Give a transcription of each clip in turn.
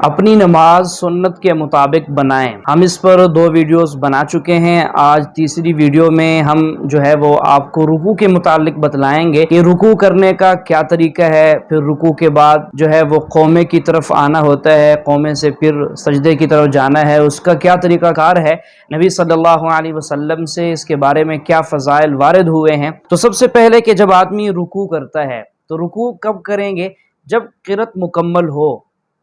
اپنی نماز سنت کے مطابق بنائیں۔ ہم اس پر 2 ویڈیوز بنا چکے ہیں۔ آج تیسری ویڈیو میں ہم جو ہے وہ آپ کو رکوع کے متعلق بتلائیں گے کہ رکوع کرنے کا کیا طریقہ ہے، پھر رکوع کے بعد جو ہے وہ قومے کی طرف آنا ہوتا ہے، قومے سے پھر سجدے کی طرف جانا ہے، اس کا کیا طریقہ کار ہے، نبی صلی اللہ علیہ وسلم سے اس کے بارے میں کیا فضائل وارد ہوئے ہیں۔ تو سب سے پہلے کہ جب آدمی رکوع کرتا ہے تو رکوع کب کریں گے؟ جب قرأت مکمل ہو،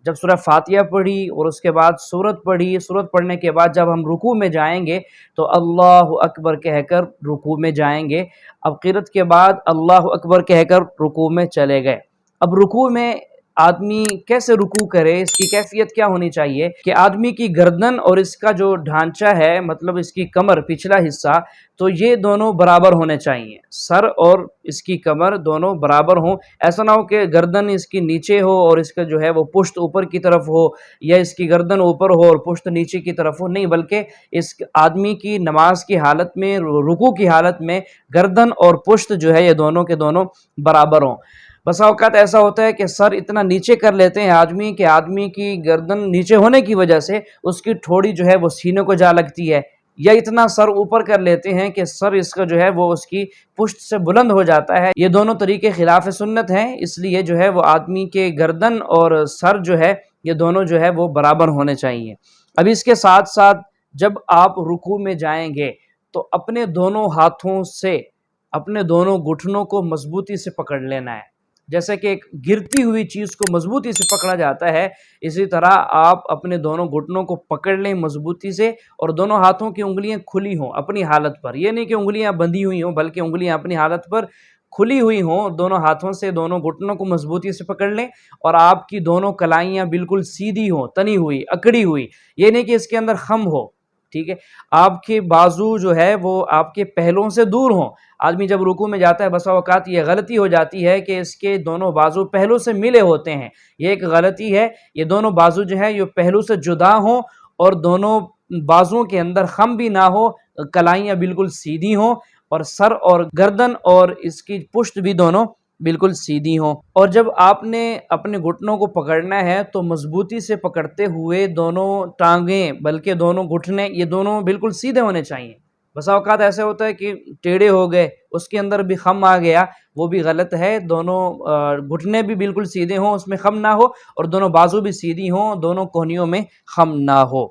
جب سورہ فاتحہ پڑھی اور اس کے بعد سورت پڑھی، سورت پڑھنے کے بعد جب ہم رکوع میں جائیں گے تو اللہ اکبر کہہ کر رکوع میں جائیں گے۔ اب قرأت کے بعد اللہ اکبر کہہ کر رکوع میں چلے گئے۔ اب رکوع میں آدمی کیسے رکوع کرے، اس کی کیفیت کیا ہونی چاہیے کہ آدمی کی گردن اور اس کا جو ڈھانچہ ہے، مطلب اس کی کمر، پچھلا حصہ، تو یہ دونوں برابر ہونے چاہیے۔ سر اور اس کی کمر دونوں برابر ہوں۔ ایسا نہ ہو کہ گردن اس کی نیچے ہو اور اس کا جو ہے وہ پشت اوپر کی طرف ہو، یا اس کی گردن اوپر ہو اور پشت نیچے کی طرف ہو، نہیں، بلکہ اس آدمی کی نماز کی حالت میں، رکوع کی حالت میں گردن اور پشت جو ہے یہ دونوں کے دونوں برابر ہوں۔ بسا اوقات ایسا ہوتا ہے کہ سر اتنا نیچے کر لیتے ہیں آدمی کہ آدمی کی گردن نیچے ہونے کی وجہ سے اس کی ٹھوڑی جو ہے وہ سینے کو جا لگتی ہے، یا اتنا سر اوپر کر لیتے ہیں کہ سر اس کا جو ہے وہ اس کی پشت سے بلند ہو جاتا ہے۔ یہ دونوں طریقے خلاف سنت ہیں، اس لیے جو ہے وہ آدمی کے گردن اور سر جو ہے یہ دونوں جو ہے وہ برابر ہونے چاہیے۔ اب اس کے ساتھ ساتھ جب آپ رکوع میں جائیں گے تو اپنے دونوں ہاتھوں سے اپنے دونوں گھٹنوں کو مضبوطی سے پکڑ لینا ہے۔ جیسے کہ ایک گرتی ہوئی چیز کو مضبوطی سے پکڑا جاتا ہے، اسی طرح آپ اپنے دونوں گھٹنوں کو پکڑ لیں مضبوطی سے، اور دونوں ہاتھوں کی انگلیاں کھلی ہوں اپنی حالت پر۔ یہ نہیں کہ انگلیاں بندھی ہوئی ہوں، بلکہ انگلیاں اپنی حالت پر کھلی ہوئی ہوں۔ دونوں ہاتھوں سے دونوں گھٹنوں کو مضبوطی سے پکڑ لیں، اور آپ کی دونوں کلائیاں بالکل سیدھی ہوں، تنی ہوئی، اکڑی ہوئی۔ یہ نہیں کہ اس کے اندر خم ہو، ٹھیک ہے؟ آپ کے بازو جو ہے وہ آپ کے پہلوؤں سے دور ہوں۔ آدمی جب رکوع میں جاتا ہے بسا اوقات یہ غلطی ہو جاتی ہے کہ اس کے دونوں بازو پہلو سے ملے ہوتے ہیں، یہ ایک غلطی ہے۔ یہ دونوں بازو جو ہے یہ پہلو سے جدا ہوں، اور دونوں بازوؤں کے اندر خم بھی نہ ہو، کلائیاں بالکل سیدھی ہوں، اور سر اور گردن اور اس کی پشت بھی دونوں بالکل سیدھی ہوں۔ اور جب آپ نے اپنے گھٹنوں کو پکڑنا ہے تو مضبوطی سے پکڑتے ہوئے دونوں ٹانگیں بلکہ دونوں گھٹنے یہ دونوں بالکل سیدھے ہونے چاہیے۔ بسا اوقات ایسے ہوتا ہے کہ ٹیڑھے ہو گئے، اس کے اندر بھی خم آ گیا، وہ بھی غلط ہے۔ دونوں گھٹنے بھی بالکل سیدھے ہوں، اس میں خم نہ ہو، اور دونوں بازو بھی سیدھی ہوں، دونوں کوہنیوں میں خم نہ ہو۔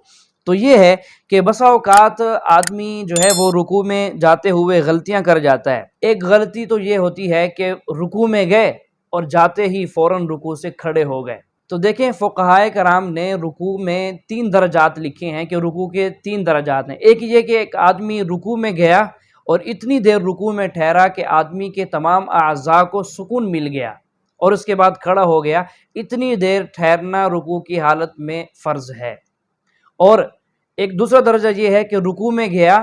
تو یہ ہے کہ بسا اوقات آدمی جو ہے وہ رکوع میں جاتے ہوئے غلطیاں کر جاتا ہے۔ ایک غلطی تو یہ ہوتی ہے کہ رکوع میں گئے اور جاتے ہی فوراً رکوع سے کھڑے ہو گئے۔ تو دیکھیں فقہائے کرام نے رکوع میں 3 درجات لکھے ہیں کہ رکوع کے 3 درجات ہیں۔ ایک یہ کہ ایک آدمی رکوع میں گیا اور اتنی دیر رکوع میں ٹھہرا کہ آدمی کے تمام اعضاء کو سکون مل گیا، اور اس کے بعد کھڑا ہو گیا۔ اتنی دیر ٹھہرنا رکوع کی حالت میں فرض ہے۔ اور ایک دوسرا درجہ یہ ہے کہ رکوع میں گیا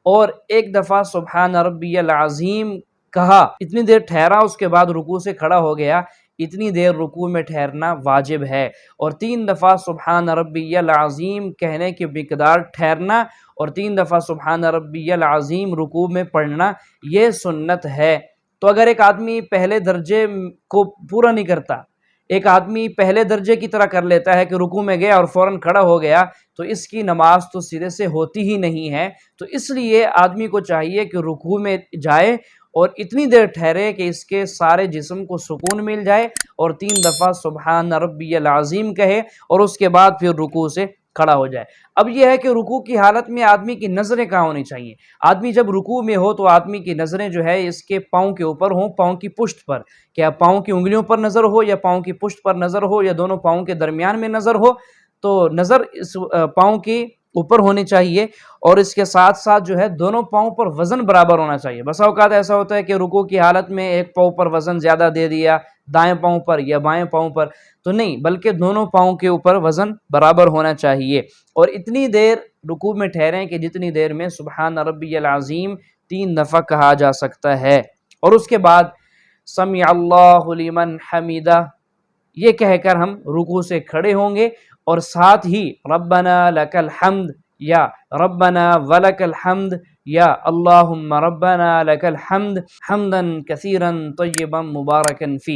اور ایک دفعہ سبحان ربی العظیم کہا، اتنی دیر ٹھہرا، اس کے بعد رکوع سے کھڑا ہو گیا۔ اتنی دیر رکوع میں ٹھہرنا واجب ہے، اور 3 دفعہ سبحان ربی العظیم کہنے کی مقدار ٹھہرنا، اور 3 دفعہ سبحان ربی العظیم رکوع میں پڑھنا، یہ سنت ہے۔ تو اگر ایک آدمی پہلے درجے کو پورا نہیں کرتا، ایک آدمی پہلے درجے کی طرح کر لیتا ہے کہ رکوع میں گیا اور فوراً کھڑا ہو گیا، تو اس کی نماز تو سرے سے ہوتی ہی نہیں ہے۔ تو اس لیے آدمی کو چاہیے کہ رکوع میں جائے اور اتنی دیر ٹھہرے کہ اس کے سارے جسم کو سکون مل جائے، اور 3 دفعہ سبحان ربی العظیم کہے، اور اس کے بعد پھر رکوع سے کھڑا ہو جائے۔ اب یہ ہے کہ رکوع کی حالت میں آدمی کی نظریں کہاں ہونی چاہیے؟ آدمی جب رکوع میں ہو تو آدمی کی نظریں جو ہے اس کے پاؤں کے اوپر ہوں، پاؤں کی پشت پر، کیا پاؤں کی انگلیوں پر نظر ہو، یا پاؤں کی پشت پر نظر ہو، یا دونوں پاؤں کے درمیان میں نظر ہو، تو نظر اس پاؤں کی اوپر ہونی چاہیے، اور اس کے ساتھ ساتھ جو ہے دونوں پاؤں پر وزن برابر ہونا چاہیے۔ بسا اوقات ایسا ہوتا ہے کہ رکوع کی حالت میں ایک پاؤں پر وزن زیادہ دے دیا، دائیں پاؤں پر یا بائیں پاؤں پر، تو نہیں، بلکہ دونوں پاؤں کے اوپر وزن برابر ہونا چاہیے۔ اور اتنی دیر رکوع میں ٹھہریں کہ جتنی دیر میں سبحان ربی العظیم 3 دفعہ کہا جا سکتا ہے، اور اس کے بعد سمع اللہ لمن حمیدہ یہ کہہ کر ہم رکوع سے کھڑے ہوں گے، اور ساتھ ہی ربنا لک الحمد یا ربنا ولک الحمد یا اللہم ربنا لک الحمد حمدا کثیرا طیبا مبارکا فی،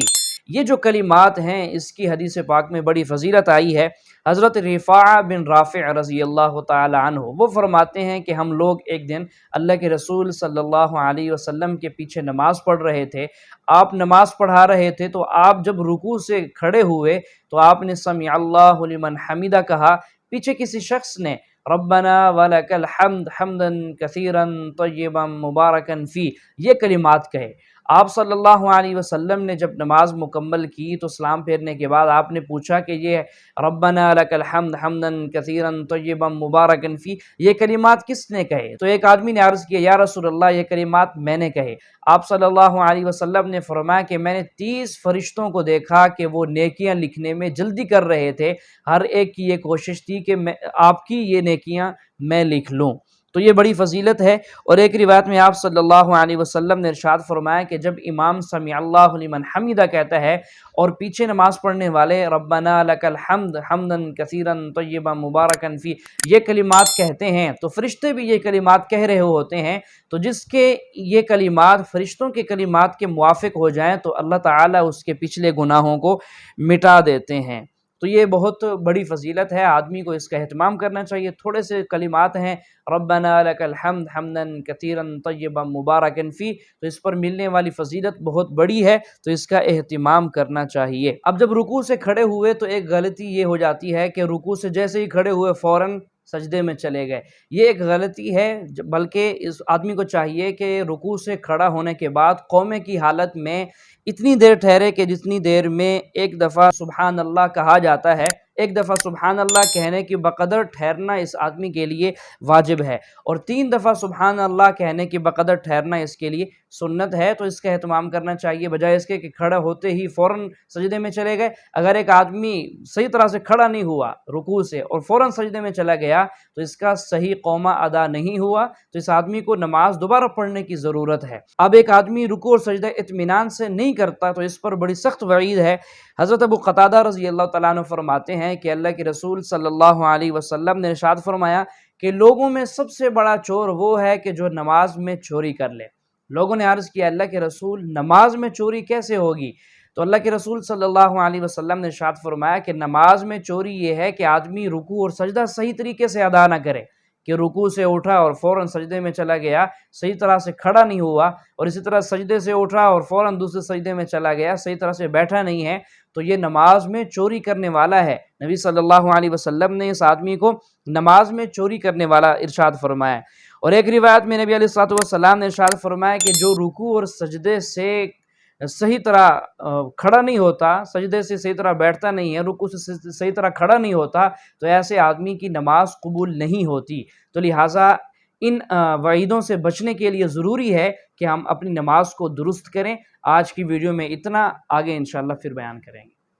یہ جو کلمات ہیں اس کی حدیث پاک میں بڑی فضیلت آئی ہے۔ حضرت رفاعہ بن رافع رضی اللہ تعالی عنہ وہ فرماتے ہیں کہ ہم لوگ ایک دن اللہ کے رسول صلی اللہ علیہ وسلم کے پیچھے نماز پڑھ رہے تھے۔ آپ نماز پڑھا رہے تھے تو آپ جب رکوع سے کھڑے ہوئے تو آپ نے سمع اللہ لمن حمدہ کہا، پیچھے کسی شخص نے ربنا ولک الحمد حمدا کثیرا طیبا مبارکا فی یہ کلمات کہے۔ آپ صلی اللہ علیہ وسلم نے جب نماز مکمل کی تو سلام پھیرنے کے بعد آپ نے پوچھا کہ یہ ربنا لک الحمد حمدا کثیرا طیبا مبارکا فی یہ کلمات کس نے کہے؟ تو ایک آدمی نے عرض کیا یا رسول اللہ یہ کلمات میں نے کہے۔ آپ صلی اللہ علیہ وسلم نے فرمایا کہ میں نے 30 فرشتوں کو دیکھا کہ وہ نیکیاں لکھنے میں جلدی کر رہے تھے، ہر ایک کی یہ کوشش تھی کہ آپ کی یہ نیکیاں میں لکھ لوں۔ تو یہ بڑی فضیلت ہے۔ اور ایک روایت میں آپ صلی اللہ علیہ وسلم نے ارشاد فرمایا کہ جب امام سمع اللہ لمن حمدہ کہتا ہے اور پیچھے نماز پڑھنے والے ربنا لک الحمد حمدا کثیرا طیبا مبارکا فی یہ کلمات کہتے ہیں تو فرشتے بھی یہ کلمات کہہ رہے ہوتے ہیں، تو جس کے یہ کلمات فرشتوں کے کلمات کے موافق ہو جائیں تو اللہ تعالیٰ اس کے پچھلے گناہوں کو مٹا دیتے ہیں۔ تو یہ بہت بڑی فضیلت ہے، آدمی کو اس کا اہتمام کرنا چاہیے۔ تھوڑے سے کلمات ہیں ربنا لک الحمد حمدا کثیرا طیبا مبارکا فی تو اس پر ملنے والی فضیلت بہت بڑی ہے، تو اس کا اہتمام کرنا چاہیے۔ اب جب رکوع سے کھڑے ہوئے تو ایک غلطی یہ ہو جاتی ہے کہ رکوع سے جیسے ہی کھڑے ہوئے فوراً سجدے میں چلے گئے، یہ ایک غلطی ہے، بلکہ اس آدمی کو چاہیے کہ رکوع سے کھڑا ہونے کے بعد قومے کی حالت میں اتنی دیر ٹھہرے کہ جتنی دیر میں ایک دفعہ سبحان اللہ کہا جاتا ہے، ایک دفعہ سبحان اللہ کہنے کی بقدر ٹھہرنا اس آدمی کے لیے واجب ہے، اور 3 دفعہ سبحان اللہ کہنے کی بقدر ٹھہرنا اس کے لیے سنت ہے۔ تو اس کا اہتمام کرنا چاہیے، بجائے اس کے کہ کھڑا ہوتے ہی فوراً سجدے میں چلے گئے۔ اگر ایک آدمی صحیح طرح سے کھڑا نہیں ہوا رکوع سے اور فوراً سجدے میں چلا گیا تو اس کا صحیح قومہ ادا نہیں ہوا، تو اس آدمی کو نماز دوبارہ پڑھنے کی ضرورت ہے۔ اب ایک آدمی رکوع اور سجدہ اطمینان سے نہیں کرتا تو اس پر بڑی سخت وعید ہے۔ حضرت ابو قتادہ رضی اللہ تعالیٰ عنہ فرماتے ہیں کہ اللہ کے رسول صلی اللہ علیہ وسلم نے ارشاد فرمایا کہ لوگوں میں سب سے بڑا چور وہ ہے کہ جو نماز میں چوری کر لے۔ لوگوں نے عرض کیا اللہ کے رسول نماز میں چوری کیسے ہوگی؟ تو اللہ کے رسول صلی اللہ علیہ وسلم نے ارشاد فرمایا کہ نماز میں چوری یہ ہے کہ آدمی رکوع اور سجدہ صحیح طریقے سے ادا نہ کرے، کہ رکوع سے اٹھا اور فوراً سجدے میں چلا گیا، صحیح طرح سے کھڑا نہیں ہوا، اور اسی طرح سجدے سے اٹھا اور فوراً دوسرے سجدے میں چلا گیا، صحیح طرح سے بیٹھا نہیں ہے، تو یہ نماز میں چوری کرنے والا ہے۔ نبی صلی اللہ علیہ وسلم نے اس آدمی کو نماز میں چوری کرنے والا ارشاد فرمایا۔ اور ایک روایت میں نبی علیہ الصلوۃ والسلام نے ارشاد فرمایا کہ جو رکوع اور سجدے سے صحیح طرح کھڑا نہیں ہوتا، سجدے سے صحیح طرح بیٹھتا نہیں ہے، رکوع سے صحیح طرح کھڑا نہیں ہوتا، تو ایسے آدمی کی نماز قبول نہیں ہوتی۔ تو لہٰذا ان وعیدوں سے بچنے کے لیے ضروری ہے کہ ہم اپنی نماز کو درست کریں۔ آج کی ویڈیو میں اتنا، آگے انشاءاللہ پھر بیان کریں گے۔